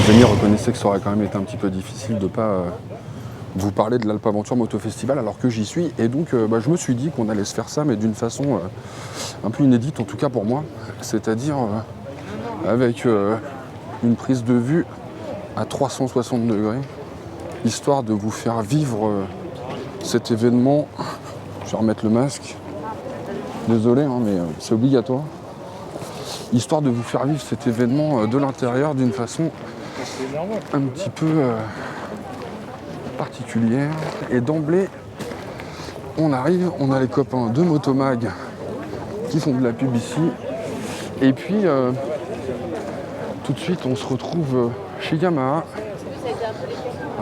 mes amis reconnaissaient que ça aurait quand même été un petit peu difficile de ne pas vous parler de l'Alpe Aventure Moto Festival alors que j'y suis. Et donc je me suis dit qu'on allait se faire ça, mais d'une façon un peu inédite, en tout cas pour moi. C'est-à-dire avec une prise de vue à 360 degrés, histoire de vous faire vivre cet événement. Je vais remettre le masque. Désolé, hein, mais c'est obligatoire. Histoire de vous faire vivre cet événement de l'intérieur d'une façon un petit peu particulière. Et d'emblée, on arrive, on a les copains de Motomag qui font de la pub ici. Et puis, tout de suite, on se retrouve chez Yamaha,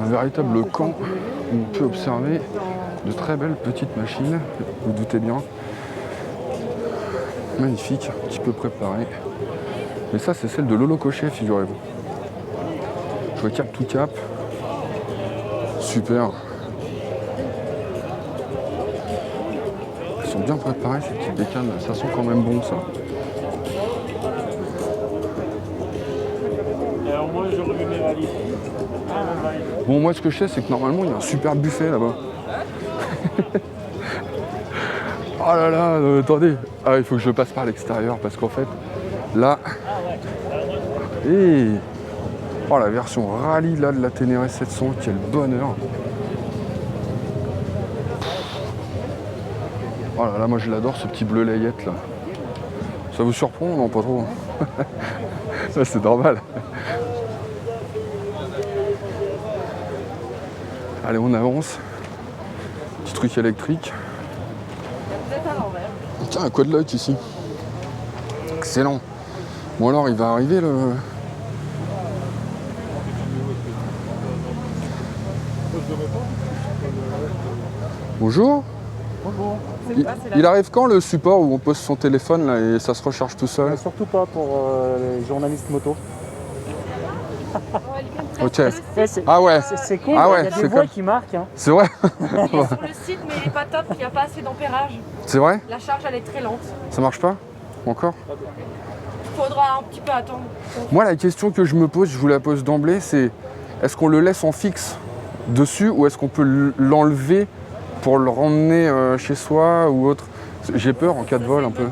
un véritable camp où on peut observer de très belles petites machines, vous vous doutez bien. Magnifique, un petit peu préparé. Et ça, c'est celle de Lolo Cochet, figurez-vous. Je recap tout cap. Super. Ils sont bien préparés, ces petites bécanes. Ça sent quand même bon, ça. Bon, moi, ce que je sais, c'est que normalement, il y a un super buffet là-bas. Oh là là, attendez. Ah, il faut que je passe par l'extérieur parce qu'en fait, là... Et... Oh, la version rallye là de la Ténéré 700, quel bonheur. Oh là là, moi je l'adore ce petit bleu layette là. Ça vous surprend? Non, pas trop. Ça c'est normal. Allez, on avance. Petit truc électrique. Tiens, un quad lock ici. Excellent. Bon alors, il va arriver le... Bonjour. Bonjour. Il arrive quand le support où on pose son téléphone là et ça se recharge tout seul? Surtout pas pour les journalistes moto. Ok. Ah ouais. C'est cool, Ah ouais, il y a c'est des voix comme... qui marquent. Hein. C'est vrai? Il est sur le site, mais il n'est pas top, il n'y a pas assez d'ampérage. C'est vrai? La charge, elle est très lente. Ça marche pas? Encore? Il faudra un petit peu attendre. Moi, la question que je me pose, je vous la pose d'emblée, c'est est-ce qu'on le laisse en fixe dessus ou est-ce qu'on peut l'enlever pour le ramener chez soi ou autre? J'ai peur en cas de vol un peu.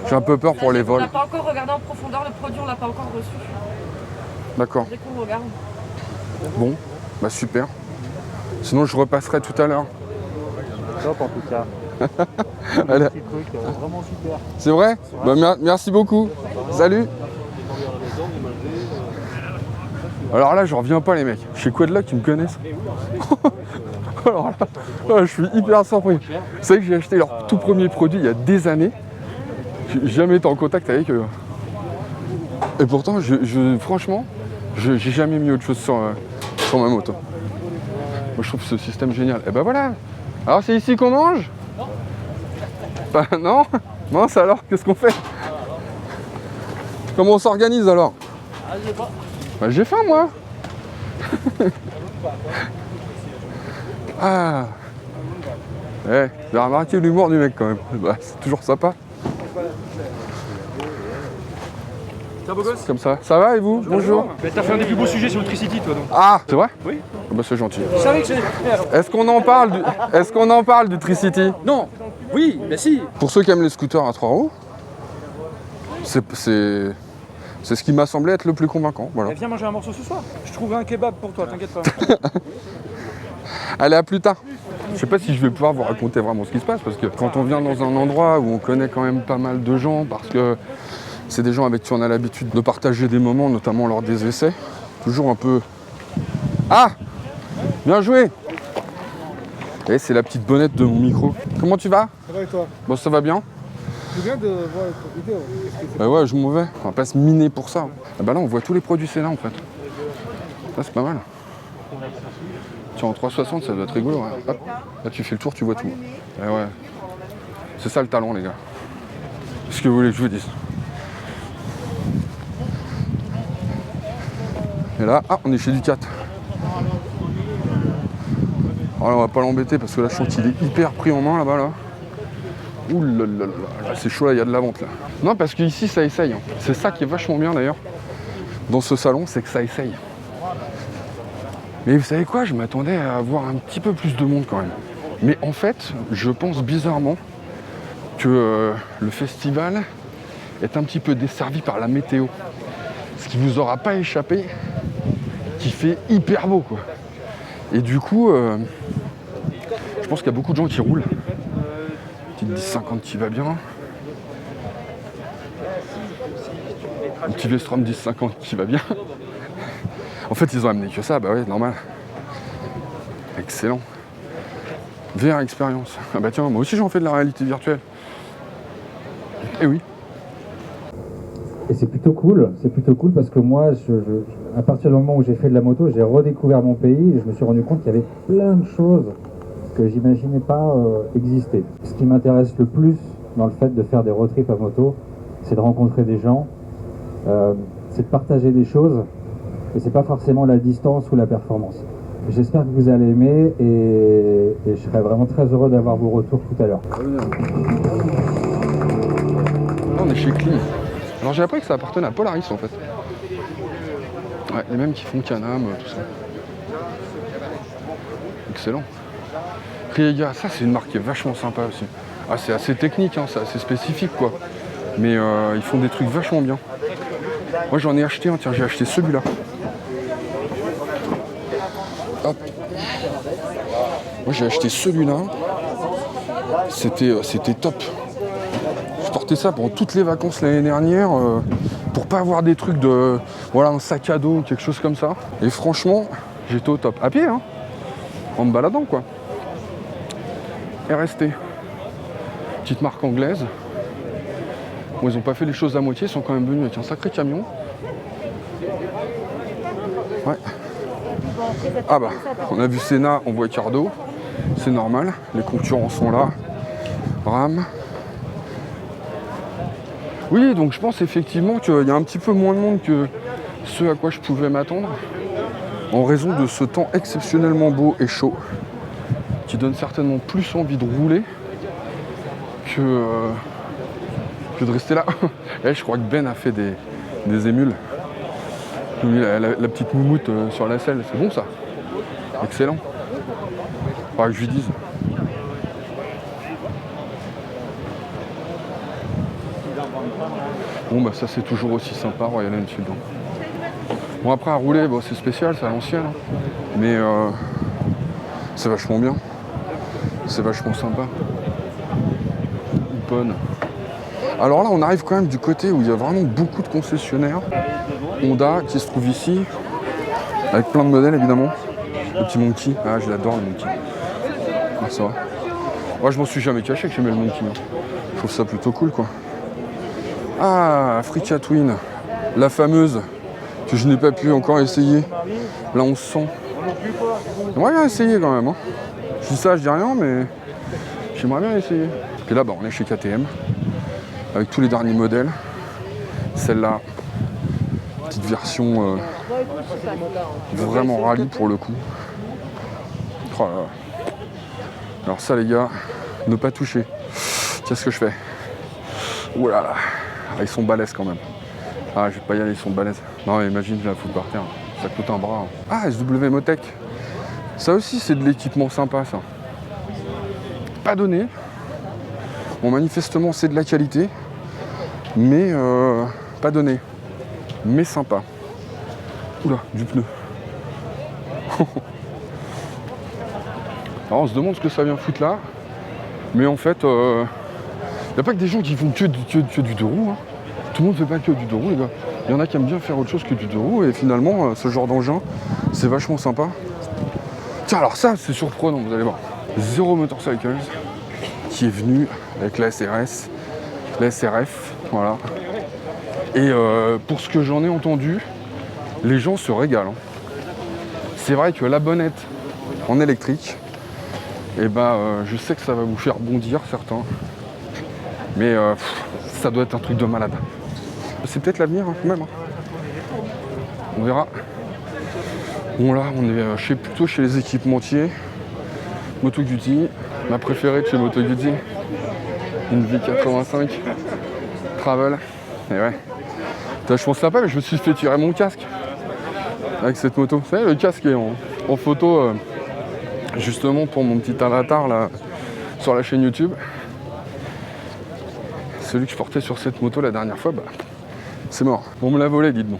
J'ai un peu peur pour les vols. On n'a pas encore regardé en profondeur le produit, on l'a pas encore reçu. D'accord. Dès qu'on regarde. Bon, bah super. Sinon, je repasserai tout à l'heure. Top en tout cas. Allez. Petit truc vraiment super. C'est vrai? Bah, merci beaucoup. Salut. Alors là, je reviens pas les mecs. Chez Quadlock, ils me connaissent. Alors là, je suis hyper surpris. Vous savez que j'ai acheté leur tout premier produit il y a des années. J'ai jamais été en contact avec eux. Et pourtant, franchement, j'ai jamais mis autre chose sur ma moto. Moi, je trouve ce système génial. Et ben voilà. Alors, c'est ici qu'on mange? Bah, non? Mince alors, qu'est-ce qu'on fait? Comment on s'organise alors? Bah, j'ai faim, moi. Ah. Vous avez remarqué l'humour du mec quand même. Bah, c'est toujours sympa. Tiens, beau gosse. Comme ça. Ça va et vous? Bonjour. Mais t'as fait un des plus beaux sujets sur le Tricity, toi, donc. Ah, c'est vrai? Oui. Ah bah, c'est gentil. Je savais que j'allais. Est-ce qu'on en parle du Tricity? Non. Oui, mais si. Pour ceux qui aiment les scooters à 3 roues, c'est ce qui m'a semblé être le plus convaincant. Voilà. Viens manger un morceau ce soir. Je trouverai un kebab pour toi, t'inquiète pas. Allez, à plus tard. Je sais pas si je vais pouvoir vous raconter vraiment ce qui se passe, parce que quand on vient dans un endroit où on connaît quand même pas mal de gens, parce que c'est des gens avec qui on a l'habitude de partager des moments, notamment lors des essais, toujours un peu... Ah! Bien joué! Et c'est la petite bonnette de mon micro. Comment tu vas? Ça va et toi? Bon, ça va bien? Tu viens de voir ta vidéo. Bah ouais, je m'en vais. On va pas se miner pour ça. Ah bah là, on voit tous les produits Sena en fait. Ça, c'est pas mal. Tiens, en 360, ça doit être rigolo. Ouais. Hop. Là, tu fais le tour, tu vois tout. Et ouais. C'est ça le talent, les gars. Qu'est-ce que vous voulez que je vous dise? Et là, ah, on est chez Ducat. Alors là, on va pas l'embêter parce que là, je sens qu'il est hyper pris en main là-bas. Là. Ouh là là là, là c'est chaud là, il y a de la vente là. Non, parce qu'ici, ça essaye. Hein. C'est ça qui est vachement bien d'ailleurs. dans ce salon, c'est que ça essaye. Mais vous savez quoi, je m'attendais à avoir un petit peu plus de monde quand même. Mais en fait, je pense bizarrement que le festival est un petit peu desservi par la météo. Ce qui vous aura pas échappé, qui fait hyper beau quoi. Et du coup, je pense qu'il y a beaucoup de gens qui roulent. Petite 10-50 qui va bien. Un petit Vestrom 10-50 qui va bien. En fait, ils ont amené que ça, bah ouais, normal. Excellent. VR expérience. Ah bah tiens, moi aussi j'en fais de la réalité virtuelle. Eh oui. Et c'est plutôt cool parce que moi, à partir du moment où j'ai fait de la moto, j'ai redécouvert mon pays et je me suis rendu compte qu'il y avait plein de choses que j'imaginais pas exister. Ce qui m'intéresse le plus dans le fait de faire des road trips à moto, c'est de rencontrer des gens, c'est de partager des choses et c'est pas forcément la distance ou la performance. J'espère que vous allez aimer et je serai vraiment très heureux d'avoir vos retours tout à l'heure. Là, on est chez Klim. Alors j'ai appris que ça appartenait à Polaris en fait. Ouais, les mêmes qui font Can-Am, tout ça. Excellent. Riega, ça c'est une marque qui est vachement sympa aussi. Ah, c'est assez technique, hein, c'est assez spécifique quoi. Mais ils font des trucs vachement bien. Moi j'en ai acheté un, tiens, j'ai acheté celui-là. Hop. Moi j'ai acheté celui-là. C'était top. Je portais ça pendant toutes les vacances l'année dernière pour pas avoir des trucs de voilà un sac à dos ou quelque chose comme ça. Et franchement, j'étais au top. À pied, hein, en me baladant quoi. RST, petite marque anglaise. Bon, ils ont pas fait les choses à moitié, ils sont quand même venus avec un sacré camion. Ouais. Ah bah, on a vu Senna, on voit Cardo, c'est normal, les concurrents sont là. RAM. Oui, donc je pense effectivement qu'il y a un petit peu moins de monde que ce à quoi je pouvais m'attendre, en raison de ce temps exceptionnellement beau et chaud, qui donne certainement plus envie de rouler que de rester là. Et je crois que Ben a fait des émules. La petite moumoute sur la selle, c'est bon ça. Excellent. Faudra que je lui dise. Bon bah ça c'est toujours aussi sympa, Royal Enfield. Bon après à rouler, bon, c'est spécial, c'est à l'ancienne. Mais c'est vachement bien. C'est vachement sympa. Bonne. Alors là on arrive quand même du côté où il y a vraiment beaucoup de concessionnaires. Honda qui se trouve ici, avec plein de modèles évidemment. Le petit Monkey, ah je l'adore le Monkey. Ah, ça va. Moi je m'en suis jamais caché que j'aimais le Monkey. Je trouve ça plutôt cool quoi. Ah, Africa Twin, la fameuse que je n'ai pas pu encore essayer. La 1100. J'aimerais bien essayer quand même. Hein. Je dis ça, je dis rien, mais j'aimerais bien essayer. Et là, bah, on est chez KTM avec tous les derniers modèles. Celle-là, petite version vraiment rallye pour le coup. Oh là là. Alors ça, les gars, ne pas toucher. Qu'est-ce que je fais? Ouh là là. Ah, ils sont balèzes quand même. Ah, je vais pas y aller, ils sont balèzes. Non, mais imagine, je la fous par terre. Ça coûte un bras. Ah, SW Motec. Ça aussi, c'est de l'équipement sympa, ça. Pas donné. Bon, manifestement, c'est de la qualité. Mais pas donné. Mais sympa. Oula, du pneu. Alors, on se demande ce que ça vient foutre là. Mais en fait... Il n'y a pas que des gens qui font que du deux roues. Hein. Tout le monde ne fait pas que du deux roues, les gars. Il y en a qui aiment bien faire autre chose que du deux roues. Et finalement, ce genre d'engin, c'est vachement sympa. Tiens, alors ça, c'est surprenant, vous allez voir. Zero Motorcycles, qui est venu avec la SRS, la SRF, voilà. Et pour ce que j'en ai entendu, les gens se régalent. Hein. C'est vrai que la bonnette en électrique, eh ben, je sais que ça va vous faire bondir, certains. Mais ça doit être un truc de malade. C'est peut-être l'avenir, hein, quand même. Hein. On verra. Bon là, on est plutôt chez les équipementiers. Moto Guzzi, ma préférée de chez Moto Guzzi. Une V85 Travel. Et ouais, Putain, je pensais pas, mais je me suis fait tirer mon casque avec cette moto. Vous savez, le casque est en photo justement pour mon petit avatar là sur la chaîne YouTube. Celui que je portais sur cette moto la dernière fois, bah, c'est mort. On me l'a volé, dites donc.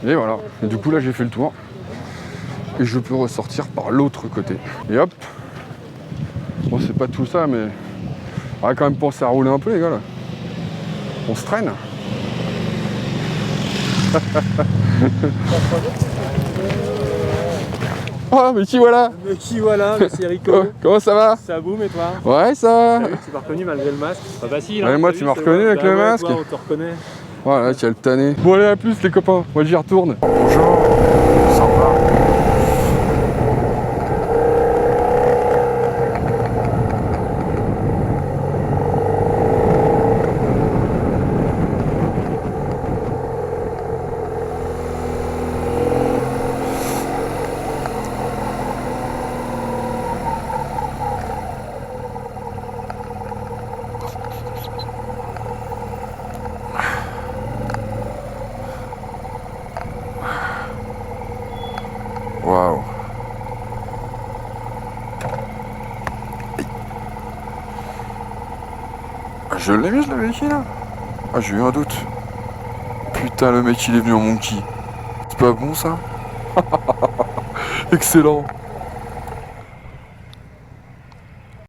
Et voilà. Et du coup, là, j'ai fait le tour. Et je peux ressortir par l'autre côté. Et hop. Bon, c'est pas tout ça, mais on va quand même penser à rouler un peu, les gars, là. On se traîne. Oh, mais qui voilà? Mais qui voilà, c'est Rico. Oh, comment ça va? Ça boum et toi? Ouais, ça. Salut, tu m'as reconnu malgré le masque? Pas facile. Ouais, moi, tu m'as reconnu avec le masque? Toi, on te reconnaît. Voilà, quel tanné. Bon, allez, à plus, les copains. Moi, j'y retourne. Bonjour. Sympa. Waouh. Je l'ai mis, je l'avais écrit là. Ah, j'ai eu un doute. Putain, le mec il est venu en monkey. C'est pas bon ça? Excellent.